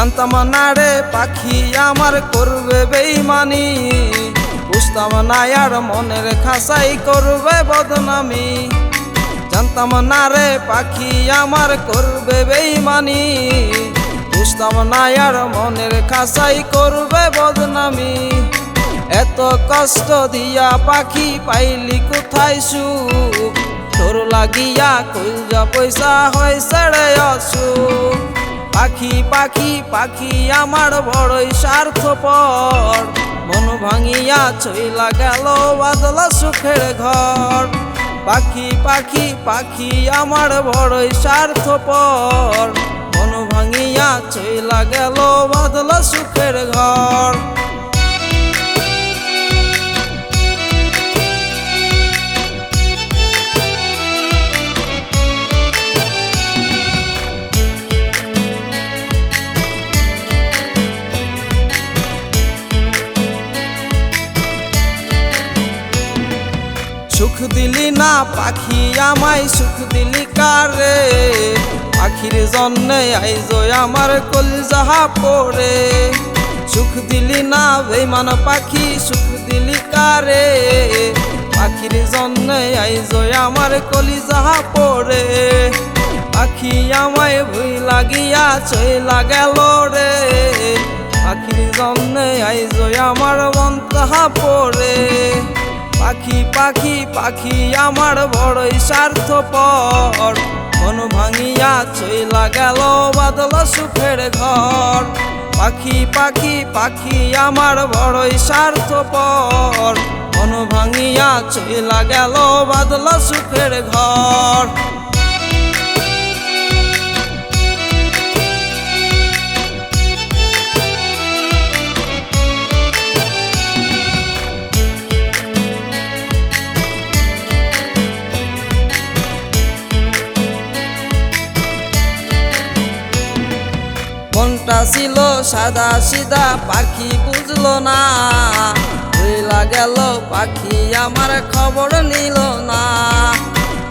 জানতাম না রে পাখি আমার করবে বেইমানি, বুঝতাম না আর মনের খাসাই করবে বদনামি। জানতাম না রে পাখি আমার করবে বেইমানি, বুঝতাম না আর মনের খাসাই করবে বদনামি। এত কষ্ট দিয়া পাখি পাইলি কোথায় সুখ, তোর লাগিয়া কইজা পয়সা হয় ছেড়ে অসুখ। পাখি পাখি পাখি আমার বড়ই স্বার্থপর, মন ভাঙিয়া চইলা গেল বাদল সুখের ঘর। পাখি পাখি পাখি আমার বড়ই স্বার্থপর, মন ভাঙিয়া চইলা গেল বাদল সুখের ঘর। সুখ দিলি না পাখি আমায়, সুখ দিলি কারে? পাখির জন্যে আইজো আমার কলজাহা পড়ে। সুখ দিলি না বেইমান পাখি, সুখ দিলি কারে? পাখির জন্যে আইজো আমার কলিজাহা পড়ে। পাখি আমায় ভুই লাগিয়া চইলা গেল রে, পাখির জন্যে আইজো আমার মনটাহা পড়ে। পাখি পাখি পাখি আমার বড়ই স্বার্থপর, মন ভাঙিয়া চইলা গেল বাদল সুখের ঘর। পাখি পাখি পাখি আমার বড়ই স্বার্থপর, মন ভাঙিয়া চইলা গেল বাদল সুখের ঘর। মনটা ছিল সাদা সিধা পাখি বুঝলো না, ভুইলা গেল পাখি আমার খবর নিল না।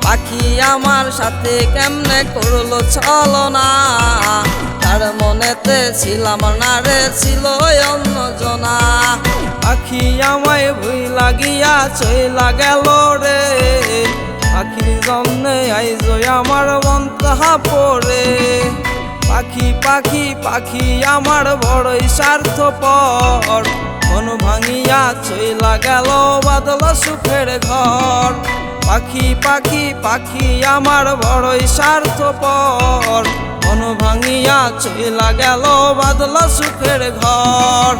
পাখি আমার সাথে কেমনে করলো ছলনা, তার মনেতে ছিলাম না রে, ছিল অন্যজনা। পাখি আমায় ভুই লাগিয়া চইলা গেল রে, পাখির জন্যে আইজো আমার মনটাহা পড়ে। পাখি পাখি পাখি আমার বড়ই স্বার্থপর, মন ভাঙিয়া চইলা গেল বাদল সুখের ঘর। পাখি পাখি পাখি আমার বড়ই স্বার্থপর, মন ভাঙিয়া চইলা গেল বাদল সুখের ঘর।